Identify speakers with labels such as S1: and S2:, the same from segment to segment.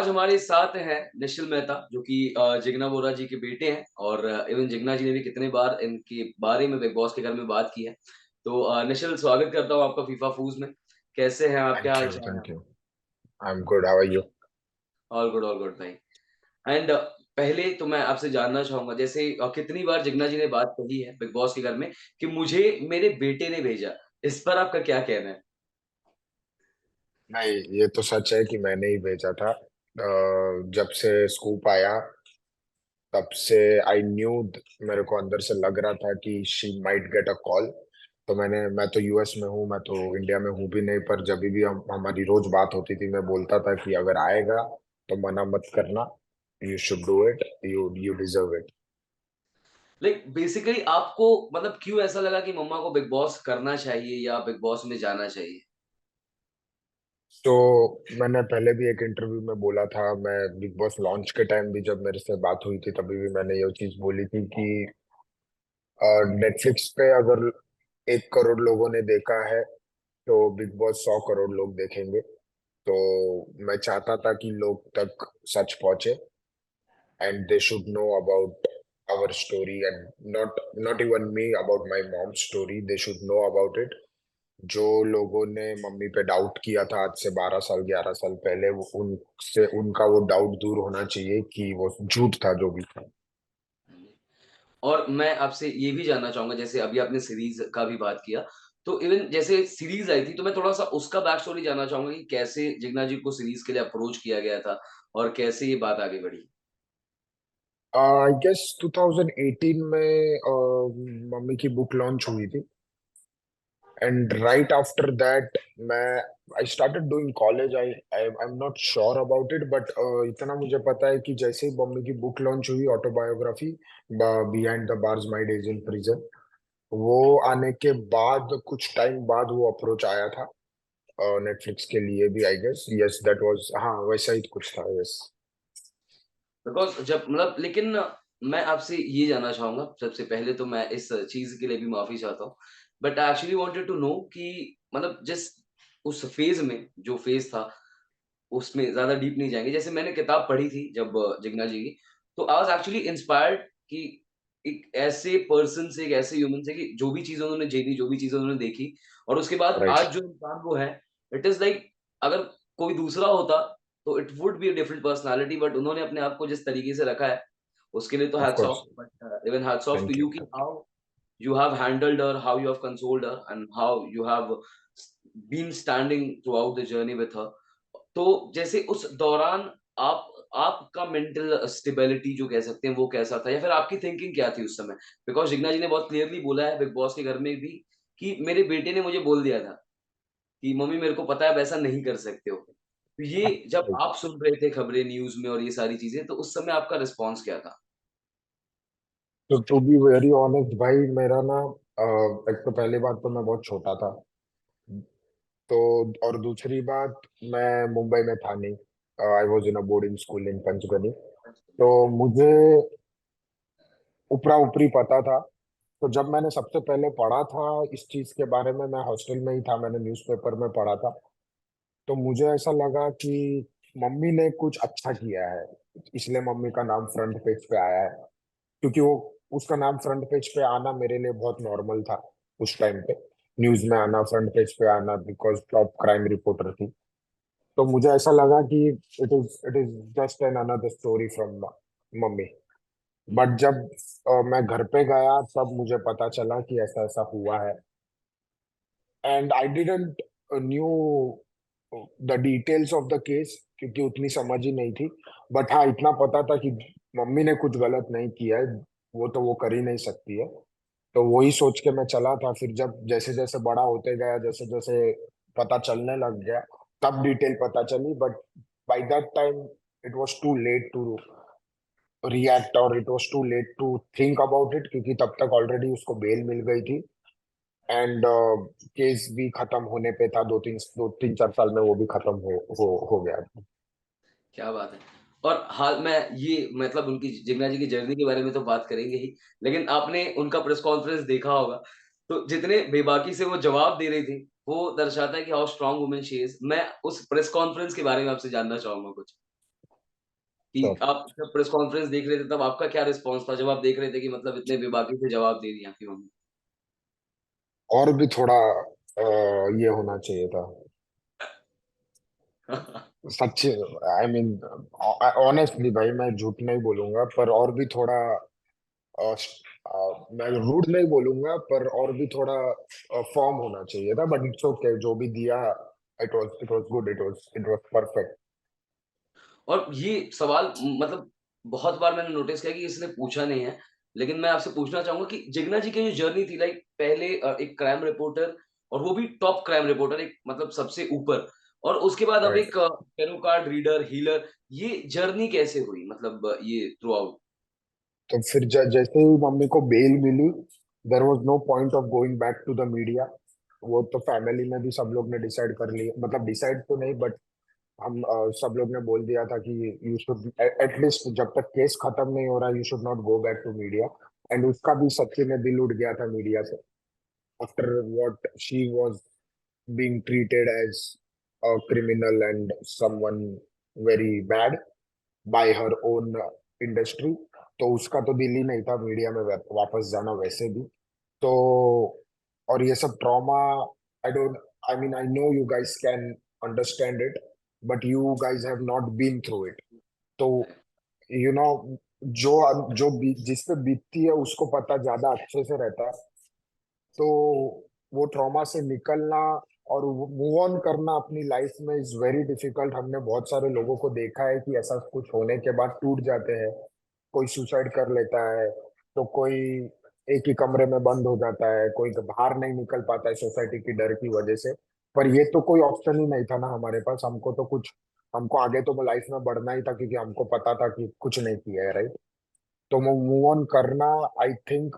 S1: आज हमारे साथ हैं निश्चल मेहता जो कि जिग्ना बोरा जी के बेटे हैं और इवन जिग्ना जी ने भी कितने बार इनके बारे में बिग बॉस के घर में बात की है। तो निश्चल स्वागत करता हूँ आपका फीफा फूज में। कैसे हैं आप? क्या
S2: Thank
S1: हाल
S2: you,
S1: चाल है
S2: thank
S1: आपके?
S2: you. I'm good. How are you?
S1: All good भाई। एंड पहले तो मैं आपसे जानना चाहूँगा जैसे कितनी बार जिग्ना जी ने बात कही है बिग बॉस के घर में कि मुझे मेरे बेटे ने भेजा। इस पर आपका क्या कहना है?
S2: नहीं, ये तो सच है कि मैंने ही भेजा था। जब से स्कूप आया तब से आई न्यू, मेरे को अंदर से लग रहा था कि she might get a call. तो मैं तो यूएस में हूँ, मैं तो इंडिया में हूँ भी नहीं, पर जब भी हमारी रोज बात होती थी मैं बोलता था कि अगर आएगा तो मना मत करना। You should do it, you deserve it.
S1: Like basically आपको मतलब क्यों ऐसा लगा कि मम्मा को बिग बॉस करना चाहिए या बिग बॉस में जाना चाहिए?
S2: तो मैंने पहले भी एक इंटरव्यू में बोला था, मैं बिग बॉस लॉन्च के टाइम भी जब मेरे से बात हुई थी तभी भी मैंने ये चीज बोली थी कि नेटफ्लिक्स पे अगर 1 करोड़ लोगों ने देखा है तो बिग बॉस 100 करोड़ लोग देखेंगे। तो मैं चाहता था कि लोग तक सच पहुंचे, and they should know about our story, and not even me, about my mom story, they should know about it. जो लोगों ने मम्मी पे डाउट किया था आज से 12 साल 11 साल पहले, वो उनसे उनका वो डाउट दूर होना चाहिए कि वो झूठ था जो भी था।
S1: और मैं आपसे ये भी जानना चाहूँगा जैसे अभी आपने सीरीज़ का भी बात किया, तो इवन जैसे सीरीज़ आई थी तो मैं थोड़ा-सा उसका बैक स्टोरी जानना चाहूँगा कि कैसे जिग्ना जी को सीरीज़ के लिए अप्रोच किया गया था और कैसे ये बात आगे बढ़ी?
S2: आई गेस 2018 में मम्मी की बुक लॉन्च हुई थी, एंड राइट आफ्टर दैट मैं I started doing college. I am not sure about it, but इतना मुझे पता है कि जैसे ही मम्मी की बुक लॉन्च हुई, autobiography behind the bars my days in prison, वो आने के बाद कुछ टाइम बाद वो अप्रोच आया था नेटफ्लिक्स के लिए भी, I guess. Yes, that was, हाँ वैसा ही कुछ था, यस।
S1: बिकॉज़ जब मतलब लेकिन मैं आपसे ये जानना चाहूँगा सबसे पहले तो मैं इस चीज़ के लिए भी माफ़ी चाहता हूँ। But I actually wanted to know कि मतलब जिस उस फ़ेज़ में जो फ़ेज़ था उसमें ज़्यादा डीप नहीं जाएँगे। जैसे मैंने किताब पढ़ी थी जब जिग्ना जी की, तो आई वाज़ एक्चुअली इंस्पायर्ड कि एक ऐसे पर्सन से, एक ऐसे ह्यूमन से कि जो भी चीज़ें उन्होंने झेली, जो भी चीज़ें उन्होंने देखी और उसके बाद
S2: राइट।
S1: आज जो इंसान वो है, इट इज़ लाइक अगर कोई दूसरा होता, तो it would be a different personality but उन्होंने अपने आप को जिस तरीके से रखा है, उसके लिए तो
S2: off
S1: hats
S2: course.
S1: Off but even hats off to
S2: thank you,
S1: you कि
S2: thank
S1: how you have handled her, how you have consoled her, and how you have been standing throughout the journey with her. तो जैसे उस दौरान आप आपका mental stability जो कह सकते हैं वो कैसा था या फिर आपकी थिंकिंग क्या थी उस समय? बिकॉज़ जिग्ना जी ने बहुत क्लियरली बोला है बिग बॉस के घर में भी कि मेरे बेटे ने मुझे बोल दिया था कि मम्मी मेरे को पता है आप ऐसा नहीं कर सकते हो। तो ये जब
S2: यू।
S1: आप सुन रहे थे खबरें न्यूज़ में और ये सारी चीज़ें तो उस समय आपका रिस्पॉन्स क्या था?
S2: तो टू बी वेरी ऑनेस्ट भाई, मेरा ना एक तो पहली बात तो मैं बहुत छोटा था। तो और दूसरी बात, मैं मुंबई में था नहीं। I was in a boarding school इन पंचगनी। तो मुझे ऊपरा ऊपरी पता था। तो जब मैंने सबसे पहले पढ़ा था इस चीज के बारे में, मैं हॉस्टल में ही था, मैंने न्यूज़पेपर में पढ़ा था। तो मुझे ऐसा लगा कि मम्मी ने कुछ अच्छा किया है, इसलिए मम्मी का नाम फ्रंट पेज पे आया है। क्योंकि वो, उसका नाम फ्रंट पेज पे आना मेरे लिए बहुत नॉर्मल था उस टाइम पे। न्यूज में आना, फ्रंट पेज पे आना, बिकॉज टॉप क्राइम रिपोर्टर थी। तो मुझे ऐसा लगा कि it is just an another story from mummy. But जब मैं घर पे गया तब मुझे पता चला कि ऐसा ऐसा हुआ है, and I didn't knew the details of the case, क्योंकि उतनी समझ ही नहीं थी। बट हाँ, इतना पता था कि मम्मी ने कुछ गलत नहीं किया है, वो तो वो कर ही नहीं सकती है। तो वही सोच के मैं चला था। फिर जब जैसे जैसे बड़ा होते गया, जैसे जैसे पता चलने लग गया, तब डिटेल पता चली। But by that time it was too late to react, और it was too late to think about it, क्योंकि तब तक ऑलरेडी उसको बेल मिल गई थी, एंड केस भी खत्म होने पे था। 2 3 4 साल में वो भी खत्म हो गया था।
S1: क्या बात है! और हाल में ये मतलब उनकी जिग्ना जी की जर्नी के बारे में तो बात करेंगे ही, लेकिन आपने उनका प्रेस कॉन्फ्रेंस देखा होगा, तो जितने बेबाकी से वो जवाब दे रही थी, वो दर्शाता है कि how strong woman she is. मैं उस प्रेस कॉन्फ्रेंस के बारे में आपसे जानना चाहूँगा कुछ? कि
S2: श्योर।
S1: आप जब प्रेस कॉन्फ्रेंस देख रहे थे तब आपका क्या रिस्पॉन्स था जब आप देख रहे थे कि मतलब इतने बेबाकी से जवाब दे दिया आपकी मम्मी?
S2: और भी थोड़ा ये होना चाहिए था। सच्ची, आई मीन ऑनेस्टली भाई, मैं झूठ नहीं बोलूंगा, पर और भी थोड़ा मैं रूड नहीं बोलूंगा, पर और भी थोड़ा फॉर्म होना चाहिए था, बट इट्स ओके, जो भी दिया, it was good, it was perfect.
S1: और ये सवाल मतलब बहुत बार मैंने नोटिस किया कि इसने पूछा नहीं है, लेकिन मैं आपसे पूछना चाहूँगा कि जिग्ना जी की जो जर्नी थी लाइक पहले एक क्राइम रिपोर्टर और वो भी टॉप क्राइम रिपोर्टर एक मतलब सबसे ऊपर और उसके बाद अब
S2: राइट।
S1: एक टैरो कार्ड रीडर, हीलर, ये जर्नी कैसे हुई मतलब ये थ्रू आउट?
S2: तो फिर जैसे ही मम्मी को बेल मिली, there was no point of going back to the media. वो तो फैमिली में भी सब लोग ने डिसाइड कर लिया, मतलब डिसाइड तो नहीं, बट हम सब लोग ने बोल दिया था कि यू शुड एटलीस्ट जब तक केस खत्म नहीं हो रहा, you should not go back to media. And उसका भी सच्ची में दिल उठ गया था मीडिया से, after what she was being treated as a criminal and someone very bad by her own industry. तो उसका तो दिल ही नहीं था मीडिया में वापस जाना वैसे भी। तो और ये सब trauma, I don't, I mean I know you guys can understand it, but you guys have not been through it. तो यू नो, जो जिस पे बीतती है उसको पता ज्यादा अच्छे से रहता है। तो वो ट्रॉमा से निकलना और मूव ऑन करना अपनी लाइफ में इज वेरी डिफिकल्ट। हमने बहुत सारे लोगों को देखा है कि ऐसा कुछ होने के बाद टूट जाते हैं। कोई सुसाइड कर लेता है, तो कोई एक ही कमरे में बंद हो जाता है, कोई बाहर नहीं निकल पाता है सोसाइटी की डर की वजह से। पर ये तो कोई ऑप्शन ही नहीं था ना हमारे पास, हमको आगे तो लाइफ में बढ़ना ही था, क्योंकि हमको पता था कि कुछ नहीं किया है, राइट। तो मूव ऑन करना, आई थिंक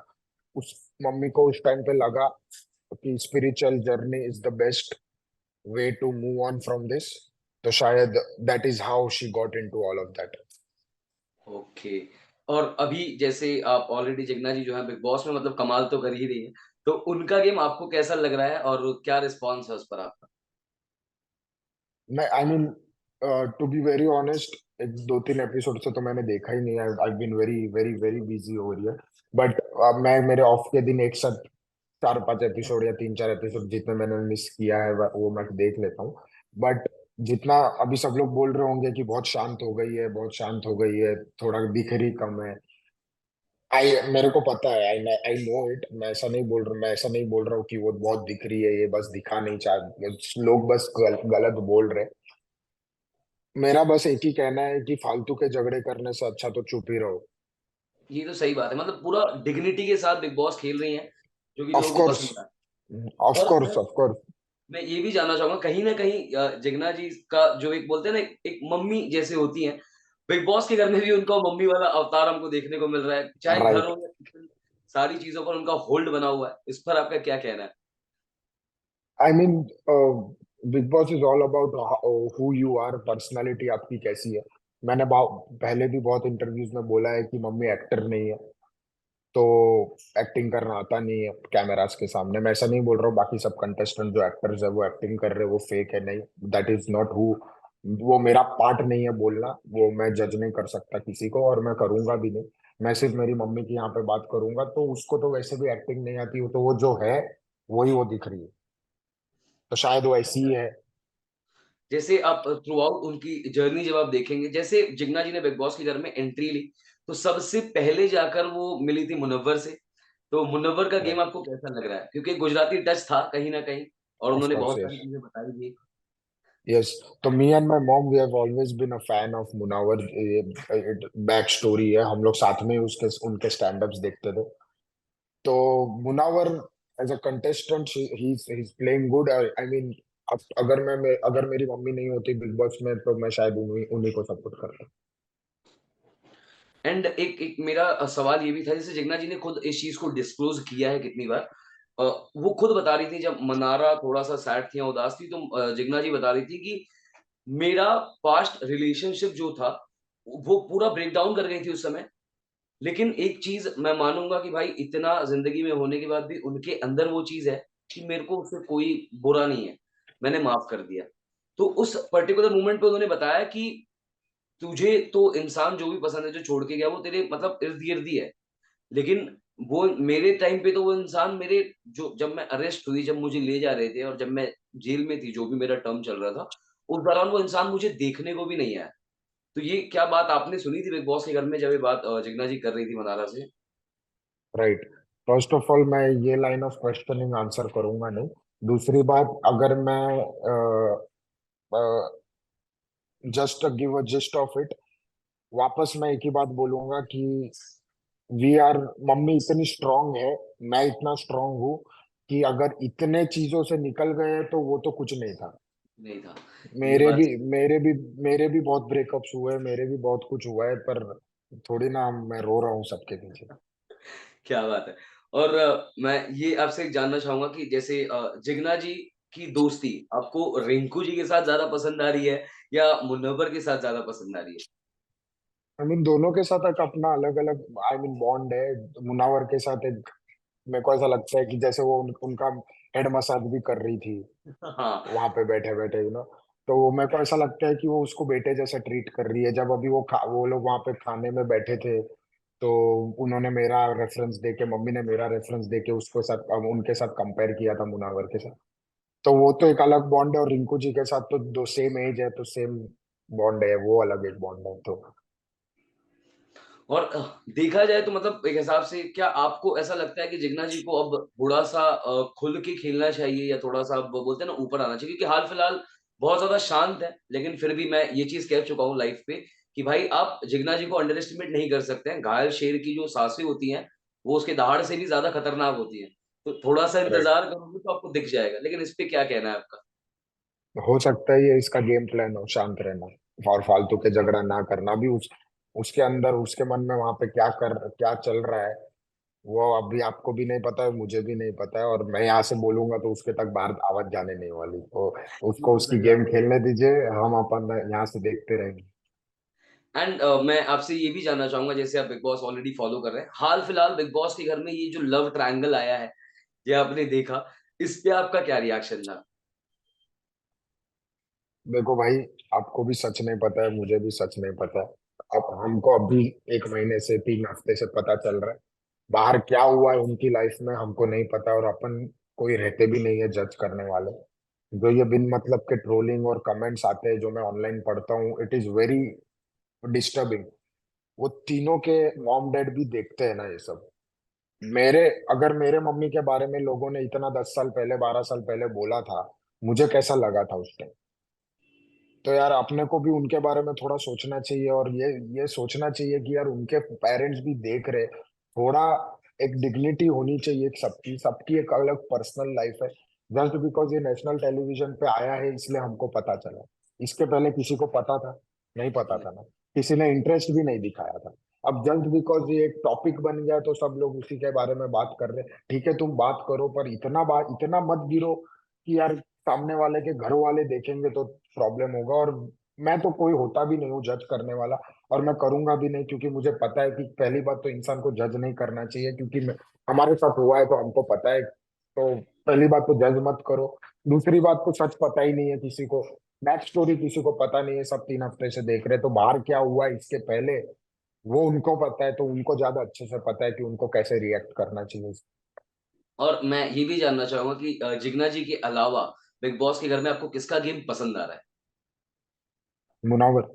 S2: उस मम्मी को उस टाइम पे लगा कि spiritual journey is the best way to move on from this. तो शायद that is how she got into all of that.
S1: Okay. और अभी जैसे आप ऑलरेडी जिग्ना जी जो है बिग बॉस में मतलब कमाल तो कर ही रही हैं, तो उनका गेम आपको कैसा लग रहा है और क्या रिस्पॉन्स है उस पर आपका?
S2: मैं I mean, to be very honest, एक दो तीन एपिसोड से तो मैंने देखा ही नहीं है, I been very very very busy over here. But मैं मेरे ऑफ के दिन एक साथ चार पांच एपिसोड या तीन चार एपिसोड जितने मैंने मिस किया है वो मैं देख लेता हूँ। बट जितना अभी सब लोग बोल रहे होंगे कि बहुत शांत हो गई है, बहुत शांत हो गई है, थोड़ा दिख रही कम है, आई मेरे को पता है, आई आई नो इट। मैं ऐसा नहीं बोल रहा हूँ कि वो बहुत दिख रही है, ये बस दिखा नहीं चाह, लोग बस गलत बोल रहे। मेरा बस एक ही कहना है कि फालतू के झगड़े करने से अच्छा तो चुप ही रहो।
S1: ये तो सही बात है मतलब पूरा डिग्निटी के साथ बिग बॉस खेल रही हैं, जो कि
S2: ऑफ
S1: लोगों को
S2: कोर्स,
S1: पसंद है।
S2: ऑफ
S1: और
S2: कोर्स, ऑफ कोर्स।
S1: मैं ये भी जानना चाहूँगा कहीं न कहीं जिग्ना जी का जो एक बोलते हैं ना एक मम्मी जैसे होती हैं, बिग बॉस के घर में भी उनका मम्मी वाला अवतार हमको देखने को मिल रहा है। चाहे घर
S2: राइट।
S1: हो या किचन, सारी चीज़ों पर उनका होल्ड बना हुआ है। इस पर आपका क्या कहना है?
S2: I mean, Bigg Boss is all about who you are, personality आपकी कैसी है। मैंने पहले भी बहुत इंटरव्यूज में बोला है कि मम्मी एक्टर नहीं है, तो एक्टिंग करना आता नहीं है कैमरास के सामने। मैं ऐसा नहीं बोल रहा हूँ बाकी सब कंटेस्टेंट जो एक्टर्स है वो एक्टिंग कर रहे हैं वो फेक है, नहीं, दैट इज नॉट हु। वो मेरा पार्ट नहीं है बोलना, वो मैं जज नहीं कर सकता किसी को, और मैं करूंगा भी नहीं। मैं सिर्फ मेरी मम्मी की यहाँ पे बात करूंगा, तो उसको तो वैसे भी एक्टिंग नहीं आती, तो वो जो है वही वो दिख रही है, तो शायद वो ऐसी ही है।
S1: जैसे आप थ्रू आउट उनकी जर्नी जब आप देखेंगे, जैसे जिग्ना जी ने बिग बॉस के घर में एंट्री ली, तो सबसे पहले जाकर वो मिली थी मुनव्वर से। तो मुनव्वर का गेम आपको कैसा लग रहा है? क्योंकि गुजराती टच था कहीं न कहीं और
S2: ऑफ
S1: उन्होंने
S2: कोर्स,
S1: बहुत सारी
S2: यस।
S1: चीज़ें बताई भी।
S2: यस। तो me and my mom we have always been a fan of Munawar. Back story है, हम लोग साथ में ही उसके उनके स्टैंड अप्स देखते थे। तो Munawar as a contestant, he is playing good, I mean. अगर मेरी मम्मी नहीं होती बिग बॉस में, तो मैं शायद उन्हीं उन्हीं को सपोर्ट करता।
S1: एंड एक एक मेरा सवाल ये भी था जैसे जिग्ना जी ने खुद इस चीज़ को डिस्क्लोज़ किया है कितनी बार। अ, वो खुद बता रही थी जब मनारा थोड़ा-सा सैड थी या उदास थी तो जिग्ना जी बता रही थी कि मेरा पास्ट रिलेशनशिप जो था, वो पूरा ब्रेक डाउन कर गई थी उस समय। लेकिन एक चीज़ मैं मानूँगा कि भाई इतना ज़िंदगी में होने के बाद भी उनके अंदर वो चीज़ है कि मेरे को उससे कोई बुरा नहीं है, मैंने माफ़ कर दिया। तो उस पर्टिकुलर मोमेंट पे उन्होंने बताया कि तुझे तो इंसान जो भी पसंद है जो छोड़ के गया वो तेरे मतलब इर्द-गिर्द ही है। लेकिन वो मेरे टाइम पे तो वो इंसान मेरे जो जब मैं अरेस्ट हुई, जब मुझे ले जा रहे थे और जब मैं जेल में थी, जो भी मेरा टर्म चल रहा था, उस दौरान वो इंसान मुझे देखने को भी नहीं आया। तो ये क्या बात आपने सुनी थी बिग बॉस के घर में जब ये बात जिग्ना जी कर रही थी मनारा से?
S2: राइट। फर्स्ट ऑफ ऑल मैं ये लाइन ऑफ क्वेश्चनिंग आंसर करूंगा नहीं। दूसरी बात, अगर मैं just give a gist of it, वापस मैं एक ही बात बोलूंगा कि वी आर, मम्मी इतनी स्ट्रांग है, मैं इतना स्ट्रांग हूँ कि अगर इतने चीजों से निकल गए तो वो तो कुछ नहीं था।
S1: नहीं था। ये
S2: मेरे भी
S1: बात
S2: मेरे भी मेरे भी बहुत ब्रेकअप्स हुए, मेरे भी बहुत कुछ हुआ है, पर थोड़ी ना मैं रो रहा हूँ सबके पीछे।
S1: क्या बात है। और मैं ये आपसे जानना चाहूँगा कि जैसे जिग्ना जी की दोस्ती आपको रिंकू जी के साथ ज़्यादा पसंद आ रही है या मुनव्वर के साथ ज़्यादा पसंद आ रही है?
S2: आई मीन दोनों के साथ एक अपना अलग अलग आई मीन बॉन्ड है। मुनावर के साथ एक, मेरे को ऐसा लगता है कि जैसे वो उनका हेड मसाज भी कर रही थी
S1: हाँ,
S2: वहां पे बैठे बैठे, तो वो मेरे को ऐसा लगता है कि वो उसको बेटे जैसा ट्रीट कर रही है। जब अभी वो लोग वहां पे खाने में बैठे थे, तो उन्होंने मेरा रेफरेंस दे के, मम्मी ने मेरा रेफरेंस दे के उसको साथ उनके साथ कंपेयर किया था मुनावर के साथ। तो वो तो एक अलग बॉन्ड है, और रिंकू जी के साथ तो दो सेम एज है, तो सेम बॉन्ड है, वो अलग एक बॉन्ड है तो।
S1: और देखा जाए तो मतलब एक हिसाब से क्या आपको ऐसा लगता है कि जिग्ना जी को अब थोड़ा-सा खुल के खेलना चाहिए या थोड़ा-सा अब बोलते हैं ना ऊपर आना चाहिए? क्योंकि हाल-फिलहाल बहुत ज़्यादा शांत है, लेकिन फिर भी मैं ये चीज़ कह चुका हूँ लाइफ़ पे कि भाई आप जिग्ना जी को अंडर एस्टिमेट नहीं कर सकते हैं। घायल शेर की जो साँसें होती हैं, वो उसके दहाड़ से भी ज़्यादा खतरनाक होती हैं। तो थोड़ा-सा
S2: राइट।
S1: इंतज़ार करोगे तो आपको दिख जाएगा। लेकिन इस पे क्या कहना है आपका?
S2: हो सकता है ये इसका गेम प्लान हो, शांत रहना और फालतू के झगड़ा ना करना भी। उसके अंदर, उसके मन में वहां पे क्या चल रहा है, वो अभी आपको भी नहीं पता है, मुझे भी नहीं पता है, और मैं यहाँ से बोलूंगा तो उसके तक बाहर आवाज जाने नहीं वाली, तो उसको
S1: बिल्कुल
S2: उसकी
S1: सही
S2: गेम
S1: बात है।
S2: खेलने दीजिए। हम अपन यहाँ से देखते रहेंगे।
S1: एंड मैं आपसे ये भी जानना चाहूँगा जैसे आप बिग बॉस ऑलरेडी फॉलो कर रहे हैं। हाल-फिलहाल बिग बॉस के घर में ये जो लव ट्रायंगल आया है, ये आपने देखा, इस पे आपका क्या रिएक्शन था?
S2: देखो भाई, आपको भी सच नहीं पता है, मुझे भी सच नहीं पता है। अब हमको अभी 1 महीने से 3 हफ्ते से पता चल रहा है। बाहर क्या हुआ है उनकी लाइफ में हमको नहीं पता, और अपन कोई रहते भी नहीं है जज करने वाले। जो ये बिन मतलब के ट्रोलिंग और कमेंट्स आते हैं जो मैं ऑनलाइन पढ़ता हूँ, इट इज वेरी डिस्टर्बिंग। वो तीनों के मॉम डैड भी देखते हैं ना ये सब। मेरे अगर मेरे मम्मी के बारे में लोगों ने इतना 10 साल पहले, 12 साल पहले बोला था, मुझे कैसा लगा था उस टाइम। तो यार अपने को भी उनके बारे में थोड़ा सोचना चाहिए, और ये सोचना चाहिए कि यार उनके पेरेंट्स भी देख रहे। थोड़ा एक डिग्निटी होनी चाहिए सबकी, सबकी एक अलग पर्सनल लाइफ है। जस्ट बिकॉज ये नेशनल टेलीविजन पे आया है इसलिए हमको पता चला। इसके पहले किसी को पता था? नहीं पता था ना। किसी ने इंटरेस्ट भी नहीं दिखाया था। अब जस्ट बिकॉज ये एक टॉपिक बन गया तो सब लोग उसी के बारे में बात कर रहे हैं। ठीक है, तुम बात करो, पर इतना मत गिरो कि यार सामने वाले के घर वाले देखेंगे तो प्रॉब्लम होगा। और मैं तो कोई होता भी नहीं हूँ जज करने वाला, और मैं करूंगा भी नहीं, क्योंकि मुझे पता है कि पहली बात तो इंसान को जज नहीं करना चाहिए, क्योंकि हमारे साथ हुआ है तो हमको पता है। तो पहली बात तो जज मत करो। दूसरी बात तो सच पता ही नहीं है किसी को, बैक स्टोरी किसी को पता नहीं है, सब 3 हफ्ते से देख रहे हैं, तो बाहर क्या हुआ है इसके पहले वो उनको पता है, तो उनको ज्यादा अच्छे से पता है कि उनको कैसे रिएक्ट करना चाहिए।
S1: और मैं ये भी जानना चाहूँगा कि जिग्ना जी के अलावा बिग बॉस के घर में आपको किसका गेम पसंद आ रहा है?
S2: मुनावर।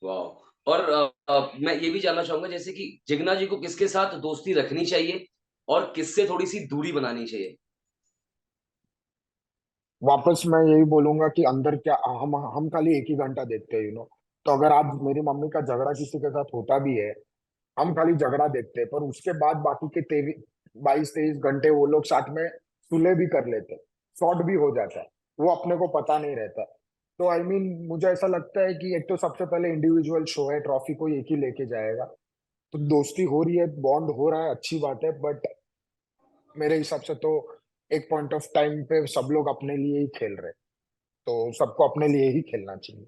S1: वाओ! और मैं ये भी जानना चाहूँगा जैसे कि जिग्ना जी को किसके साथ दोस्ती रखनी चाहिए और किससे थोड़ी-सी दूरी बनानी चाहिए?
S2: वापस मैं यही बोलूंगा कि अंदर क्या, हम खाली एक ही घंटा देखते हैं, तो अगर आज मेरी मम्मी का झगड़ा किसी के साथ होता भी है, हम खाली झगड़ा देखते हैं, पर उसके बाद बाकी के 22-23 घंटे वो लोग साथ में सुलह भी कर लेते हैं, सॉर्ट भी हो जाता है, वो अपने को पता नहीं रहता। तो आई मीन मुझे ऐसा लगता है कि एक तो सबसे पहले इंडिविजुअल शो है, ट्रॉफी को एक ही लेके जाएगा। तो दोस्ती हो रही है, बॉन्ड हो रहा है, अच्छी बात है, बट मेरे हिसाब से तो एक पॉइंट ऑफ टाइम पे सब लोग अपने लिए ही खेल रहे हैं, तो सबको अपने लिए ही खेलना चाहिए।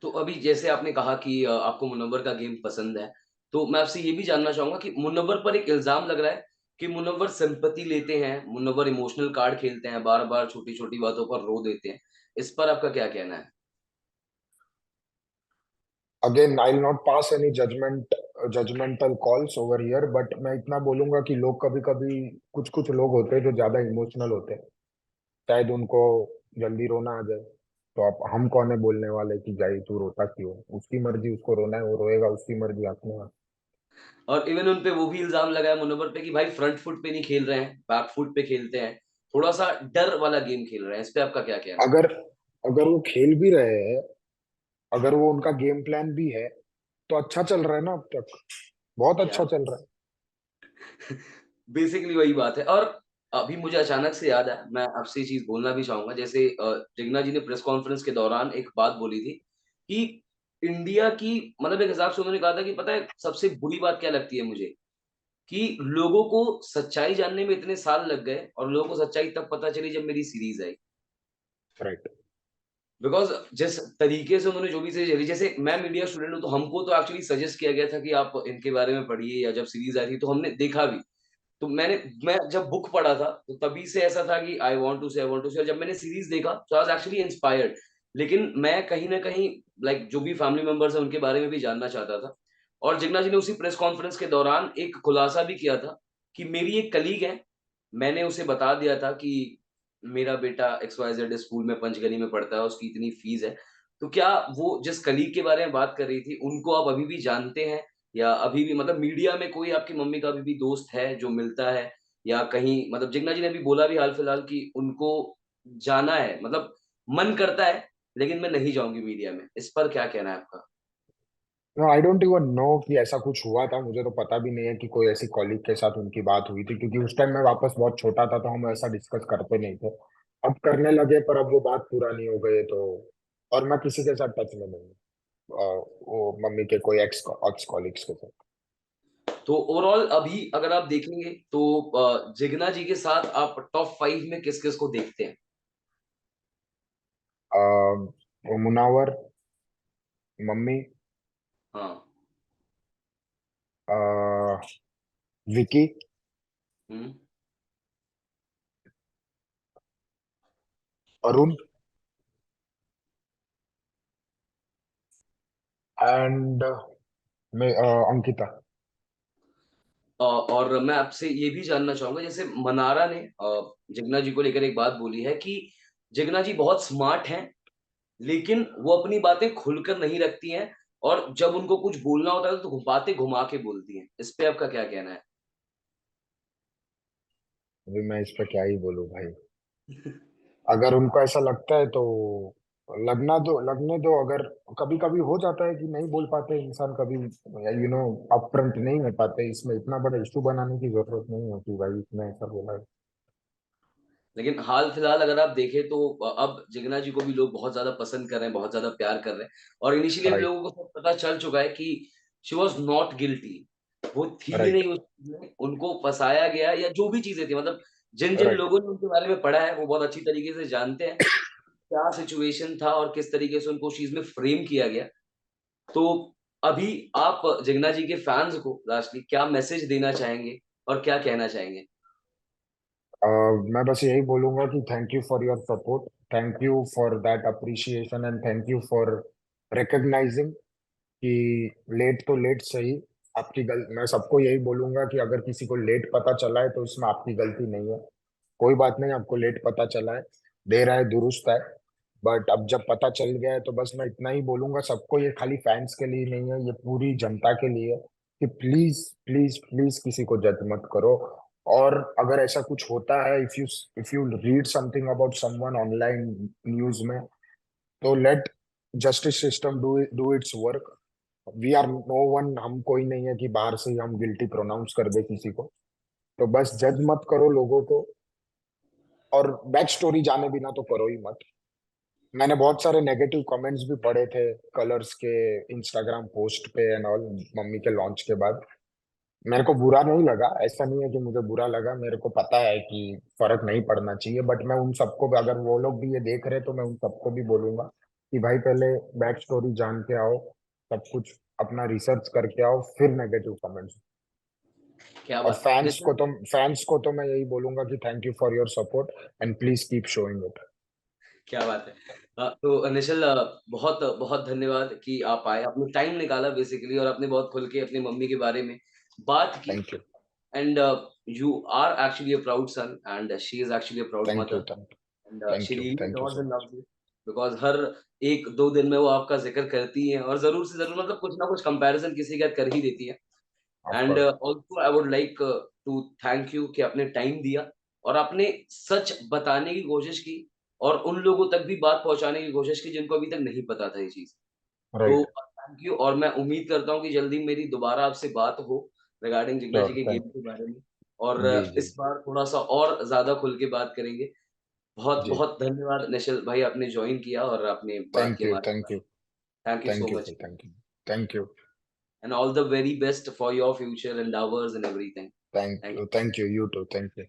S1: तो अभी जैसे आपने कहा कि आपको मुनव्वर का गेम पसंद है, तो मैं आपसे ये भी जानना चाहूँगा कि मुनव्वर पर एक इल्ज़ाम लग रहा है कि मुनव्वर सिम्पैथी लेते हैं, मुनव्वर इमोशनल कार्ड खेलते हैं, बार-बार छोटी-छोटी बातों पर रो देते हैं। इस पर आपका क्या कहना है?
S2: Again I will not pass any judgemental calls over here, but मैं इतना बोलूंगा कि लोग कभी कभी, कुछ कुछ लोग होते हैं जो ज्यादा इमोशनल होते हैं, शायद उनको जल्दी रोना आ जाए। तो आप, हम कौन है बोलने वाले कि जाई तू रोता क्यों, उसकी मर्जी, उसको रोना है वो रोएगा, उसकी मर्जी, आपने।
S1: और इवन उन पे वो भी इल्ज़ाम लगाया मुनव्वर पे कि भाई फ्रंट फुट पे नहीं खेल रहे हैं, बैक फुट पे खेलते हैं। थोड़ा-सा डर वाला गेम खेल रहे हैं। इस पे आपका क्या कहना है?
S2: अगर अगर वो खेल भी रहे हैं, अगर वो उनका गेम प्लान भी है, तो अच्छा चल रहा है ना अब तक, बहुत
S1: क्या
S2: अच्छा चल रहा है।
S1: बेसिकली वही बात है। और अभी मुझे अचानक से याद आया, मैं आपसे ये चीज़ बोलना भी चाहूँगा। जैसे जिग्ना जी ने प्रेस कॉन्फ्रेंस के दौरान एक बात बोली थी कि इंडिया की मतलब एक हिसाब से उन्होंने कहा था कि पता है सबसे बुरी बात क्या लगती है मुझे? कि लोगों को सच्चाई जानने में इतने साल लग गए और लोगों को सच्चाई तब पता चली जब मेरी सीरीज़ आई।
S2: राइट।
S1: बिकॉज़ जिस तरीके से उन्होंने जो भी चीज़ें झेली, जैसे मैं मीडिया स्टूडेंट हूँ, तो हमको तो एक्चुअली सजेस्ट किया गया था कि आप इनके बारे में पढ़िए, या जब सीरीज़ आई थी तो हमने देखा भी। तो मैं जब बुक पढ़ा था, तो तभी से ऐसा था कि आई वांट टू से, और जब मैंने सीरीज़ देखा, तो आई वाज़ एक्चुअली इंस्पायर्ड। लेकिन मैं कहीं न कहीं लाइक जो भी फैमिली मेंबर्स हैं, उनके बारे में भी जानना चाहता था। और जिग्ना जी ने उसी प्रेस कॉन्फ्रेंस के दौरान एक खुलासा भी किया था कि मेरी एक कलीग है, मैंने उसे बता दिया था कि मेरा बेटा XYZ स्कूल में पंचगनी में पढ़ता है, उसकी इतनी फीस है। तो क्या वो जिस कलीग के बारे में बात कर रही थी, उनको आप अभी भी जानते हैं? या अभी भी मतलब मीडिया में कोई आपकी मम्मी का अभी भी दोस्त है जो मिलता है? या कहीं मतलब जिग्ना जी ने अभी बोला भी हाल-फिलहाल कि उनको जाना है, मतलब मन करता है, लेकिन मैं नहीं जाऊँगी मीडिया में। इस पर क्या कहना है आपका?
S2: No, I don't even know कि ऐसा कुछ हुआ था, मुझे तो पता भी नहीं है कि कोई ऐसी कॉलीग के साथ उनकी बात हुई थी, क्योंकि उस टाइम मैं वापस बहुत छोटा था, तो हम ऐसा डिस्कस करते नहीं थे। अब करने लगे, पर अब वो बात पुरानी हो गई है, तो और मैं किसी के साथ टच में नहीं हूँ, वो मम्मी के कोई एक्स एक्स कॉलीग्स के साथ।
S1: तो ओवरऑल अभी अगर आप देखेंगे तो जिग्ना जी के साथ आप टॉप 5 में किस-किस को देखते हैं?
S2: वो मुनावर, मम्मी,
S1: हाँ।
S2: अ, विकी,
S1: हुँ।
S2: अरुण, एंड अंकिता।
S1: और मैं आपसे ये भी जानना चाहूँगा, जैसे मनारा ने जिग्ना जी को लेकर एक बात बोली है कि जिग्ना जी बहुत स्मार्ट हैं, लेकिन वो अपनी बातें खुलकर नहीं रखती हैं, और जब उनको कुछ बोलना होता है तो बातें घुमा के बोलती हैं। इस पे आपका क्या कहना है?
S2: अभी मैं इस पे क्या ही बोलूं भाई। अगर उनको ऐसा लगता है तो लगने दो। अगर कभी कभी हो जाता है कि नहीं बोल पाते इंसान, कभी अपफ्रंट नहीं हो पाते, इसमें इतना बड़ा इशू बनाने की जरूरत नहीं होती भाई, इसमें ऐसा बोला है।
S1: लेकिन हाल-फिलहाल अगर आप देखें तो अब जिग्ना जी को भी लोग बहुत ज़्यादा पसंद कर रहे हैं, बहुत ज़्यादा प्यार कर रहे हैं, और इनिशियली हम
S2: राइट।
S1: लोगों को सब पता चल चुका है कि शी वाज़ नॉट गिल्टी। वो थी ही
S2: राइट।
S1: नहीं उस चीज़ में, उनको फँसाया गया या जो भी चीज़ें थी, मतलब जिन-जिन
S2: राइट।
S1: लोगों ने उनके बारे में पढ़ा है, वो बहुत अच्छी तरीके से जानते हैं, क्या सिचुएशन था और किस तरीके से उनको उस चीज़ में फ्रेम किया गया। तो अभी आप जिग्ना जी के फैन्स को लास्टली क्या मैसेज देना चाहेंगे और क्या कहना चाहेंगे?
S2: मैं बस यही बोलूंगा कि thank you for your support, thank you for that appreciation, and thank you for recognising कि लेट तो लेट सही। आपकी मैं सबको यही बोलूंगा कि अगर किसी को लेट पता चला है तो इसमें आपकी गलती नहीं है। कोई बात नहीं, आपको लेट पता चला है, देर है दुरुस्त है। बट अब जब पता चल गया है, तो बस मैं इतना ही बोलूंगा सबको, ये खाली फैंस के लिए नहीं है, ये पूरी जनता के लिए है, कि प्लीज प्लीज प्लीज किसी को जज मत करो। और अगर ऐसा कुछ होता है, if you read something about someone online news में, तो let justice system do its work. We are no one, हम कोई नहीं है कि बाहर से ही हम गिल्टी प्रोनाउंस कर दे किसी को। तो बस जज मत करो लोगों को, और बैक स्टोरी जाने बिना तो करो ही मत। मैंने बहुत सारे नेगेटिव कमेंट्स भी पढ़े थे कलर्स के इंस्टाग्राम पोस्ट पे एंड ऑल, मम्मी के लॉन्च के बाद। मेरे को बुरा नहीं लगा, ऐसा नहीं है कि मुझे बुरा लगा, मेरे को पता है कि फर्क नहीं पड़ना चाहिए, बट मैं उन सबको भी, अगर वो लोग भी ये देख रहे हैं, तो मैं उन सबको भी बोलूंगा कि भाई पहले बैक स्टोरी जान के आओ, सब कुछ अपना रिसर्च करके आओ, फिर नेगेटिव कमेंट्स।
S1: क्या
S2: और
S1: बात है! जैसे
S2: फैंस को तो मैं यही बोलूंगा कि thank you for your support, and please keep showing it.
S1: क्या बात है! तो निश्चल बहुत बहुत धन्यवाद कि आप आए, आपने टाइम निकाला बेसिकली और आपने बहुत खुल के अपनी मम्मी के बारे में बात की
S2: thank you,
S1: and you are actually a proud son and she is actually a proud
S2: thank you,
S1: mother and she really
S2: thank you
S1: adores
S2: so
S1: and
S2: much.
S1: loves you because हर 1-2 दिन में वो आपका ज़िक्र करती हैं और ज़रूर से ज़रूर मतलब कुछ ना कुछ कंपैरिज़न किसी के साथ कर ही देती हैं।
S2: Of
S1: and
S2: course,
S1: also I would like to thank you कि आपने टाइम दिया और आपने सच बताने की कोशिश की और उन लोगों तक भी बात पहुँचाने की कोशिश की जिनको अभी तक नहीं पता था ये चीज़। तो
S2: राइट,
S1: थैंक यू और मैं उम्मीद करता हूँ कि जल्दी मेरी दोबारा आपसे बात हो रिगार्डिंग जिग्ना जी
S2: श्योर,
S1: के
S2: थैंक
S1: गेम के बारे में और
S2: जी, जी,
S1: इस बार थोड़ा-सा और ज़्यादा खुल के बात करेंगे।
S2: जी।
S1: बहुत-बहुत धन्यवाद निश्चल भाई आपने जॉइन किया और आपने बात की
S2: थैंक यू,
S1: हमारे
S2: थैंक
S1: साथ।
S2: You,
S1: thank you so
S2: thank you
S1: much
S2: sir, thank you, thank you,
S1: and all the very best for your future endeavours and everything.
S2: Thank
S1: thank
S2: you, thank you, you too, thank you.